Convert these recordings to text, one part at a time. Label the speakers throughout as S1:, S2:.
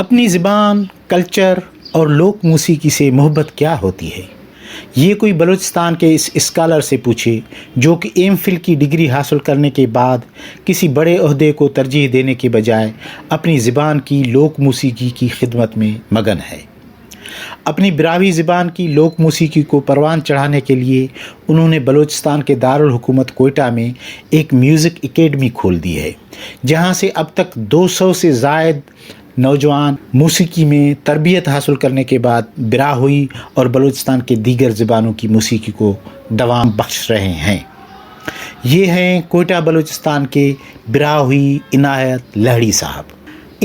S1: اپنی زبان، کلچر اور لوک موسیقی سے محبت کیا ہوتی ہے؟ یہ کوئی بلوچستان کے اس اسکالر سے پوچھے جو کہ ایم فل کی ڈگری حاصل کرنے کے بعد کسی بڑے عہدے کو ترجیح دینے کے بجائے اپنی زبان کی لوک موسیقی کی خدمت میں مگن ہے۔ اپنی براہوی زبان کی لوک موسیقی کو پروان چڑھانے کے لیے انہوں نے بلوچستان کے دارالحکومت کوئٹہ میں ایک میوزک اکیڈمی کھول دی ہے، جہاں سے اب تک 200 سے زائد نوجوان موسیقی میں تربیت حاصل کرنے کے بعد براہوئی اور بلوچستان کے دیگر زبانوں کی موسیقی کو دوام بخش رہے ہیں۔ یہ ہیں کوئٹہ بلوچستان کے براہوئی عنایت لہڑی صاحب۔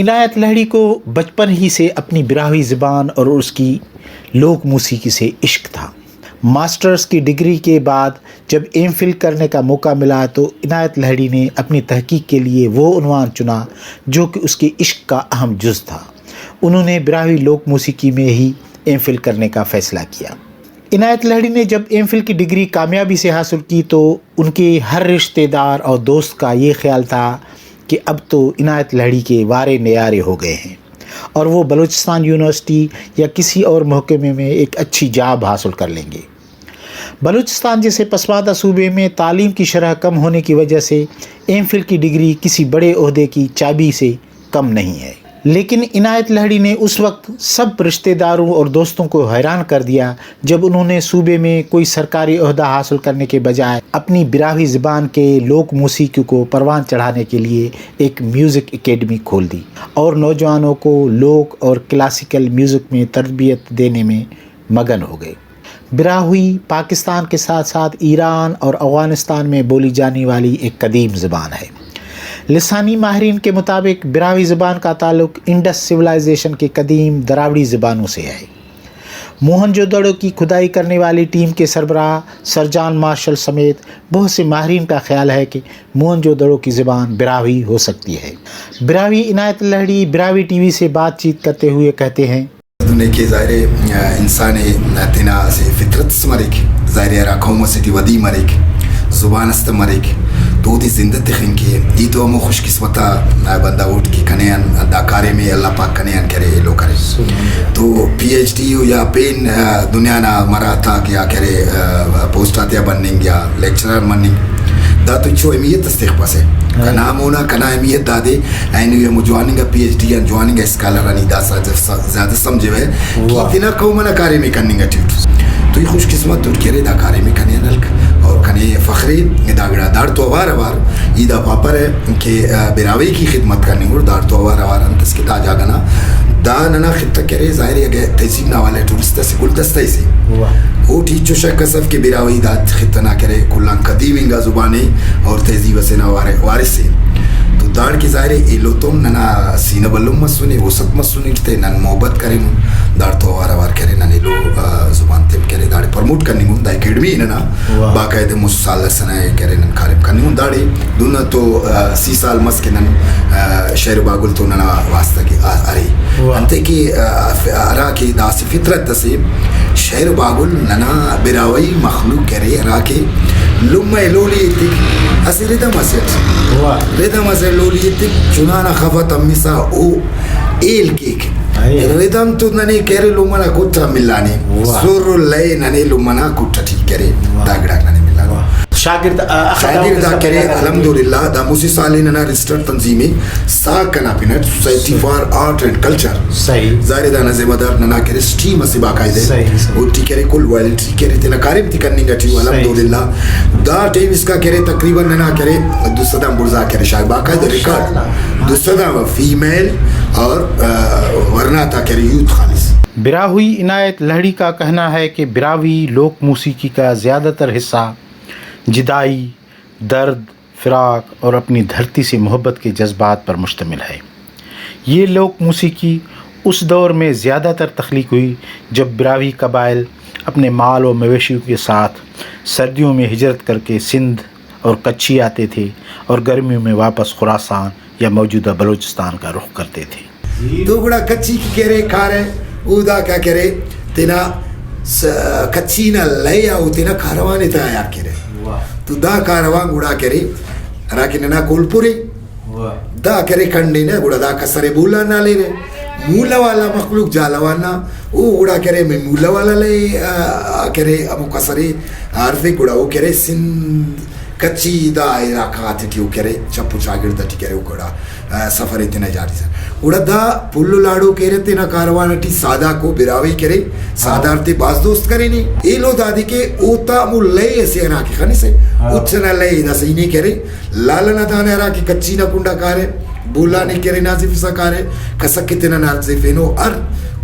S1: عنایت لہڑی کو بچپن ہی سے اپنی براہوئی زبان اور اس کی لوک موسیقی سے عشق تھا۔ ماسٹرز کی ڈگری کے بعد جب ایم فل کرنے کا موقع ملا تو عنایت لہڑی نے اپنی تحقیق کے لیے وہ عنوان چنا جو کہ اس کے عشق کا اہم جز تھا۔ انہوں نے براہوئی لوک موسیقی میں ہی ایم فل کرنے کا فیصلہ کیا۔ عنایت لہڑی نے جب ایم فل کی ڈگری کامیابی سے حاصل کی تو ان کے ہر رشتہ دار اور دوست کا یہ خیال تھا کہ اب تو عنایت لہڑی کے وارے نیارے ہو گئے ہیں اور وہ بلوچستان یونیورسٹی یا کسی اور محکمے میں ایک اچھی جاب حاصل کر لیں گے۔ بلوچستان جیسے پسماندہ صوبے میں تعلیم کی شرح کم ہونے کی وجہ سے ایم فل کی ڈگری کسی بڑے عہدے کی چابی سے کم نہیں ہے، لیکن عنایت لہڑی نے اس وقت سب رشتہ داروں اور دوستوں کو حیران کر دیا جب انہوں نے صوبے میں کوئی سرکاری عہدہ حاصل کرنے کے بجائے اپنی براہوئی زبان کے لوک موسیقی کو پروان چڑھانے کے لیے ایک میوزک اکیڈمی کھول دی اور نوجوانوں کو لوک اور کلاسیکل میوزک میں تربیت دینے میں مگن ہو گئے۔ براہوئی پاکستان کے ساتھ ساتھ ایران اور افغانستان میں بولی جانے والی ایک قدیم زبان ہے۔ لسانی ماہرین کے مطابق براہوئی زبان کا تعلق انڈس سویلائزیشن کے قدیم دراوڑی زبانوں سے ہے۔ موہنجو دڑو کی کھدائی کرنے والی ٹیم کے سربراہ سر جان مارشل سمیت بہت سے ماہرین کا خیال ہے کہ موہنجو دڑو کی زبان براہوئی ہو سکتی ہے۔ براہوئی عنایت لہڑی براہوئی ٹی وی سے بات چیت کرتے ہوئے کہتے ہیں
S2: کہ ظاہر انسان تینا سے فطرت سے مرک ظاہر را قوم سے ودی مرک زبان است مرک تو دی زندہ تخین کی ای تو ہمو خوش قسمتا بندہ اوٹ کی کنیان داکارے میں اللہ پاک کنیان کرے لو کرے تو پی ایچ ڈی یا پین دنیا نا مرا تھا کیا کرے پوسٹ آتیا بننگ یا لیکچرر بننگ دا تو چو اہمیت استیق پاس ہے کنا مونا کنا اہمیت دا دے اینو یہ مجواننگا پی ایچ ڈی یا جواننگا اسکالر آنی دا زیادہ سمجھے ہوئے کی تینا قومنا کارے میں کننگا ٹیوٹو تو یہ خوش قسمت تو کرے دا کارے میں کنیا نلک اور کنے فخری دا گڑا دار تو آوار آوار یہ دا پاپر ہے کہ براوی کی خدمت کرنے گوڑ دار تو آوار آوار انتس کے دا جاگنا دا ننا خطہ کرے ظاہر ہے کہ تحصیب نوالے ٹورسٹہ سے کل دستہ ہی سے وہ ٹیچو شک کسف کے براوی دا خطہ نہ کرے کلان قدیم انگا زبانی اور تہذیب سے نہ وارث سے تو داڑ کی ظاہر ہے ایلو تم ننا سینہ بلوم مسونی وسط مسونی تے نن محبت کریں داڑ تو آوار آوار کرے نن ایلو زبان تیم کرے داڑے پرموٹ کرنے گون دا اکیڈمی ننا باقاعدہ مسال سنائے کرے نن خارب کرنے گون داڑے دونا تو 30 سال مس کے نن شہر باگل تو ننا واسطہ کی آرہی انتے کی ارا کی دا سی فطرت سے شہر باگل ننا براوی مخلوق کرے ارا کے لما لولی تک اسی ریدہ مسیح لولی تک چنانا خفت امیسا او ایل کیک ریدم تو ننے کہرے لومنا کتا ملانی سور لئے ننے لومنا کتا ٹھیک کرے داگڑاک ننے ملانی شاگرد دا کرے الحمدللہ دا موسی سالی ننا رجسٹر تنظیمی ساک کنا پینٹ society for art and culture ظاہر دا نظر مدار ننا کرے سٹیم اسی باقاعدے اوٹی کرے کل وائلٹی کرے تینا کارم تی کرنی گا ٹیو الحمدللہ دا ٹیم اس کا کرے تقریبا ننا کرے 200 برزا کرے شاید باقاعدہ ریکارڈ 200 فیمیل اور ورنہ تا کرے یوتھ خالص۔
S1: براہوئی عنایت لہڑی کا کہنا ہے کہ براہوئی لوک موسیقی کا زیادہ تر حصہ جدائی، درد، فراق اور اپنی دھرتی سے محبت کے جذبات پر مشتمل ہے۔ یہ لوک موسیقی اس دور میں زیادہ تر تخلیق ہوئی جب براہوئی قبائل اپنے مال و مویشیوں کے ساتھ سردیوں میں ہجرت کر کے سندھ اور کچھی آتے تھے اور گرمیوں میں واپس خراسان یا موجودہ بلوچستان کا رخ کرتے تھے۔
S2: تو گڑا کچھی کی کہہ رہے کھا رہے او دا کیا کہہ رہے تینا کچھی نہ لے آو تینا کھاروانے تا آیا کہہ رہے تو دا کاروان گوڑا کرے راکی ننا کول پوری دا کرے کنڈے نا گوڑا دا کسرے بولا نہ لے رہے مولا والا مخلوق جالوانا او گڑا کرے میں مولا والا لے کرے مقصری عارفے گڑا او کرے سندھ کچی دا علاقہ تھیو کرے چپو چاگرد ٹی کرے گڑا سفر اتنا جاری سا گڑا دا پلو لاڑو کرے تینا کاروانا ٹی سادا کو براوی کرے سادار تے باز دوست کرے نہیں ایلو دادی کے اوتا مو لے ایسے انا کی خانی سے اچھنا لے دا سینے کرے لالا ندانے ارا کی کچی نا کنڈا کارے بولا نہیں کرے نازف سا کارے کسک تینا نازف اینو ار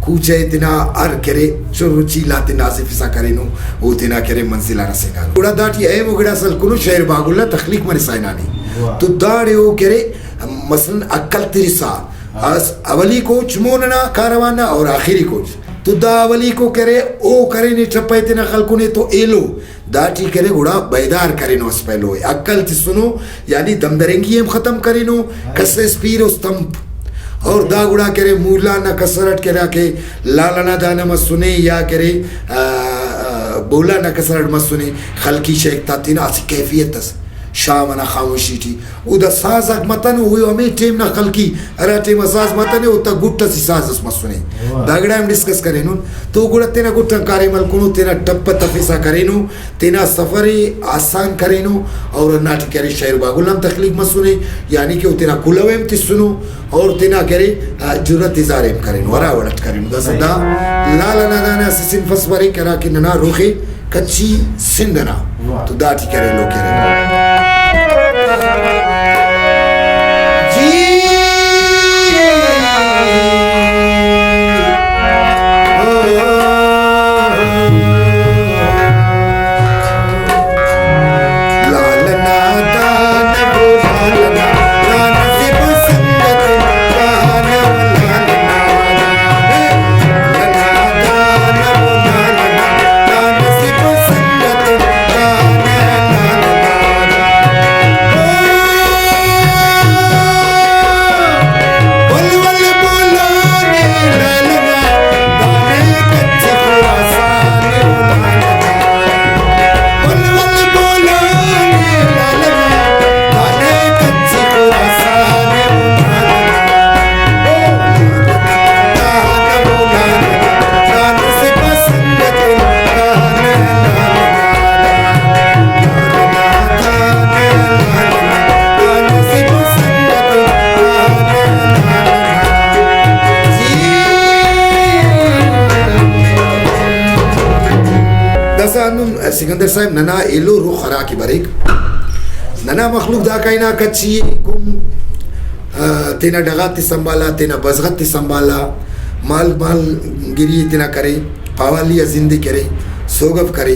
S2: کوچے تینا ار کرے چورو چیلا تی نازف سا کرے نو او تینا کرے منزلہ رسینا گوڑا داٹی اے مگڑا سل کنو شہر باگولا تخلیق من سائنانی تو داڑے او کرے مثلا اکل تیرسا اولی کوچ موننا کاروانا اور آخری کوچ تو دا اولی کو کرے او کرے نی چپے تینا خلقونے تو ایلو داٹی کرے گوڑا بیدار کرے نو اس پہلو اکل تی سنو یعنی دمدرنگی ہم ختم کرے نو کسے سپیرو ستمپ اور دا گڑا کرے مولا نہ کسرٹ کرا کہ لالا نہ دانا مت سنے یا کرے بولا نہ کسرٹ مت سنے خلقی شیخ تا تینا اسی کیفیت تس شام نہ خاموشی تھی او دا ساز اک متن ہوئی ہمیں ٹیم نہ خلقی ارا ٹیم ساز متن او تا گٹا سی ساز اس مت سنے دا گڑا ہم ڈسکس کرے نو تو گڑا تینا گٹا کارے ملکونو تینا ٹپ تفیسا کرے نو تینا سفر آسان کرے نو اور ناٹی کرے شہر باگولام تخلیق مت سنے یعنی کہ تینا کلویم تی سنو اور تینا کرے جرت ازاریم کرے نو ورا وڑت کرے نو دا صدا لالا نادانا سسن فسوری کرا کہ ننا روخی کچی سندنا تو داٹی کرے لو کرے سکندر صاحب ننا ایلو رو خرا کی بریک ننا مخلوق دا کائنا کچی کم تینا ڈغات تی سنبالا تینا بزغت تی سنبالا مال گیری تینا کرے پاوالی زندی کرے سوگف کرے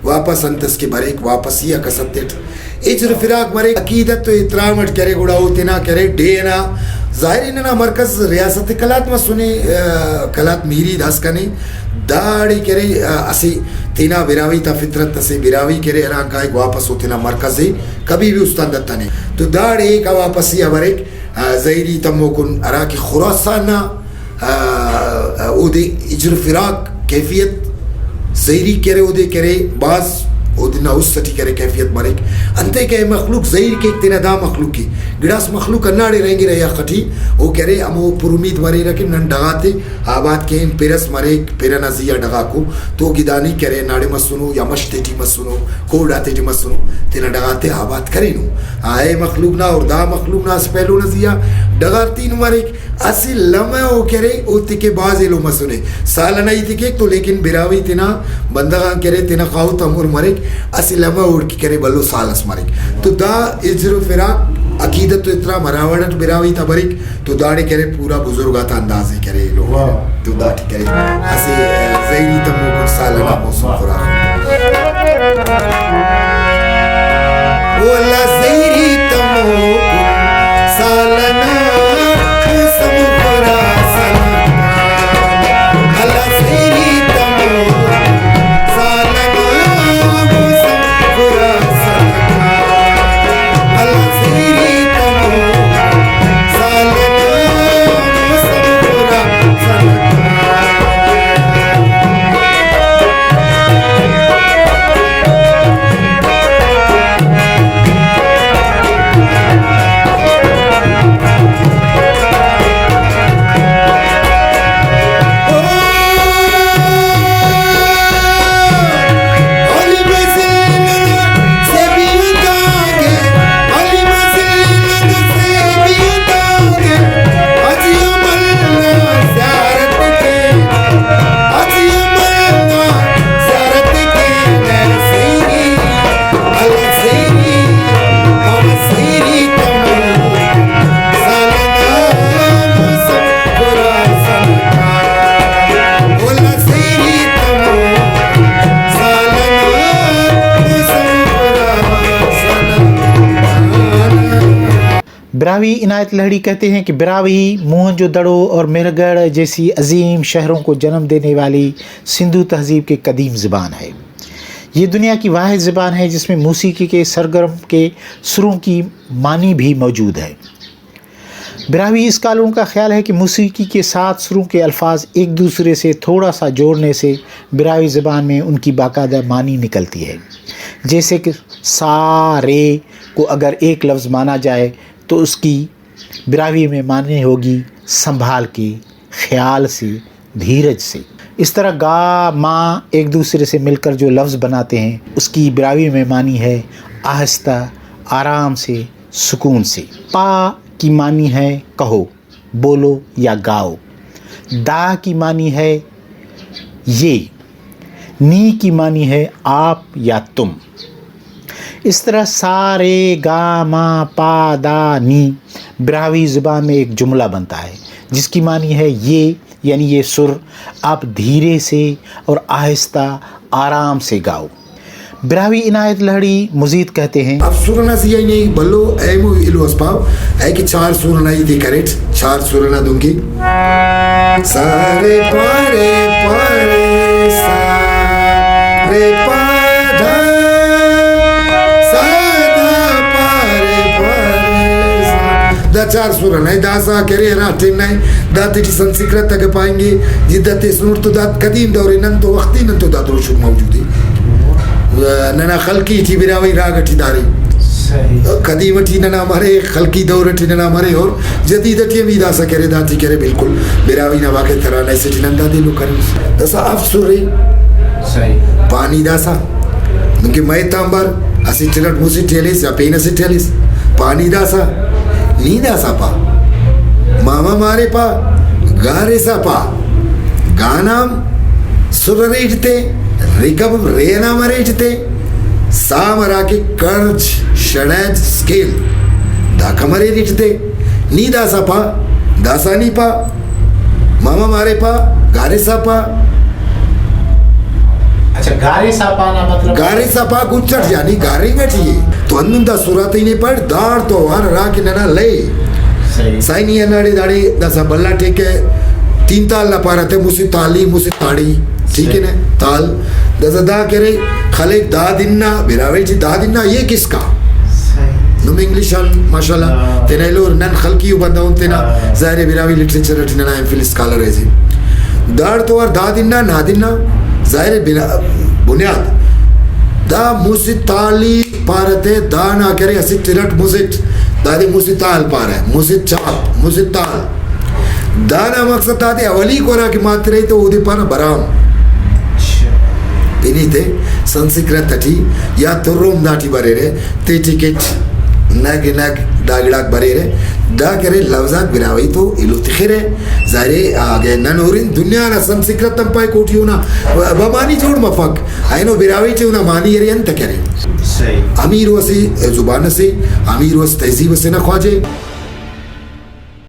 S2: واپس انتس کی بریک واپس یا کسنتیٹ اجر فراق بریک عقیدت تو اترامت کرے گوڑا ہو تینا کرے ڈینا ظاہر اننا مرکز ریاست کلات میں سنے کلات میری داس کنے داڑی کرے اسی تینا براوی تا فطرت تسے براوی کرے اران کا ایک واپس ہو تینا مرکز ہے کبھی بھی استاندتا نہیں تو داڑی ایک واپس یا بریک زہری تمو کن ارا کی خراسانا او دے اجر فراق کیفیت زہری کرے او دے کرے باز او دے ناوس سٹی کرے کیفیت مریک انتے کہ مخلوق زہر کے تینا دا مخلوق کی گڑاس مخلوق اناڑے رہیں گے رہا خٹی او کرے امو پرمید مرے رکھے نن ڈغاتے آباد کے ان پیرس مریک پیرنا زیا ڈغا کو تو گدانی کرے ناڑے مسنو یا مشتے ٹی مسنو کوڑاتے ٹی مسنو تینا ڈغاتے آباد کرے نو آئے مخلوق نا اور دا مخلوق نا اس پہلو نزیا ڈغارتی نو مریک اسی لمحہ او کرے او تکے بازی لو مسنے سالہ نہیں تکے تو لیکن براوی تینا بندگان کرے تینا خواہو تمور مریک اسی لمحہ اوڑ کی کرے بلو سالس مریک تو دا اجر و فراق عقیدت تو اترا مراوڑت براوی تا بریک تو داڑے کرے پورا بزرگاتا اندازے کرے لوگ تو داڑی کرے اسی زہری تمو کن سالنا موسم فراق وہ اللہ زہری تمو کن سالنا موسم فراق اللہ زہری تمو سالنا موسم فراق اللہ زہری تمو سالنا موسم فراق
S1: براوی عنایت لہڑی کہتے ہیں کہ براوی موہنجودڑو اور مہرگڑھ جیسی عظیم شہروں کو جنم دینے والی سندھو تہذیب کی قدیم زبان ہے. یہ دنیا کی واحد زبان ہے جس میں موسیقی کے سرگرم کے سروں کی معنی بھی موجود ہے. براوی اسکالروں کا خیال ہے کہ موسیقی کے 7 سروں کے الفاظ ایک دوسرے سے تھوڑا سا جوڑنے سے براوی زبان میں ان کی باقاعدہ معنی نکلتی ہے. جیسے کہ سا رے کو اگر ایک لفظ مانا جائے تو اس کی براوی میں معنی ہوگی سنبھال کے، خیال سے، دھیرج سے. اس طرح گا ماں ایک دوسرے سے مل کر جو لفظ بناتے ہیں اس کی براوی میں معنی ہے آہستہ، آرام سے، سکون سے. پا کی معنی ہے کہو، بولو یا گاؤ. دا کی معنی ہے یہ. نی کی معنی ہے آپ یا تم. اس طرح سا رے گا ما پا دا نی براوی زبان میں ایک جملہ بنتا ہے جس کی معنی ہے یہ، یعنی یہ سر آپ دھیرے سے اور آہستہ آرام سے گاؤ. براوی عنایت لہڑی مزید کہتے ہیں
S2: اب سورنا سی نہیں بلو ایمو الو اسپاو ہے کہ 4 سورنا ہی دی کریٹ 4 سورنا دوں گی. سارے پارے پارے سارے پادا سادا پارے پارے دا 4 سورنا ہے. دا سا کرے راٹن نہیں دا تی سنسکرت تک پائیں گے جدہ تی سنور تو دا قدیم دوری نن تو وقتی نن تو دا دروشو موجود ہے. ننا خلقی تھی براوی راگٹی داری قدیمٹی ننا مرے خلقی دورٹی ننا مرے اور جدیدٹی بھی دا سا کرے داتی کرے بالکل براوی نوا کے ترانے سے نندا دلو کرے دسا افسر رہی پانی دا سا نکہ میں تامبر اسی ٹلٹ موسی ٹیلیس یا پین اسی ٹیلیس پانی دا سا نی دا سا پا ماما مارے پا گارے سا پا گانام سر ریجتے ریکب رینا مریجتے سا مرا کے کرج شڑیج سکیل دا کمرے ریجتے نی دا سا پا دا سا نی پا ماما مارے پا گارے سا پا.
S1: اچھا گارے سا پانا مطلب
S2: گارے سا پا گچٹ یعنی گارے بیٹھی ہے تو اندن دا صورت ہی نہیں پڑھ دار تو وار را کے ننا لے سائی نہیں اناڑی داڑی دا سا بلہ ٹھیکے 3 تال نہ پا رہتے موسی تالی موسی تاڑی ٹھیک ہے نا تال دزا دا کرے خلق دا دننا براوی جی دا دننا یہ کس کا نم انگلیشان ماشاءاللہ تینا لور نن خلقیو بندہ ہون تینا ظاہر براوی لٹریچر رٹننا ایم فل اسکالر ایزی دار تو اور دا دننا نا دننا ظاہر بنیاد دا موسی تالی پارتے دا نا کرے اسی تلٹ موسیٹ دا دے موسی تال پارے موسی چاپ موسی تال دانا مقصد تا دے اولی کورا کی مات رہی تو وہ دے پانا برام اینی تے سنسکرت تھی یا تروم داٹی برے رہے تے ٹکٹ نگ ڈاگڑاک برے رہے دا کرے لفظات براوی تو الو تخیرے ظاہرے آگے ننورین دنیا نا سنسکرت تم پائے کوٹی ہونا بمانی جوڑ مفق اینو براوی چے ہونا مانی رہی انتا کرے امیر وسی زبان سے امیر وسی تہذیب سے نہ خواجے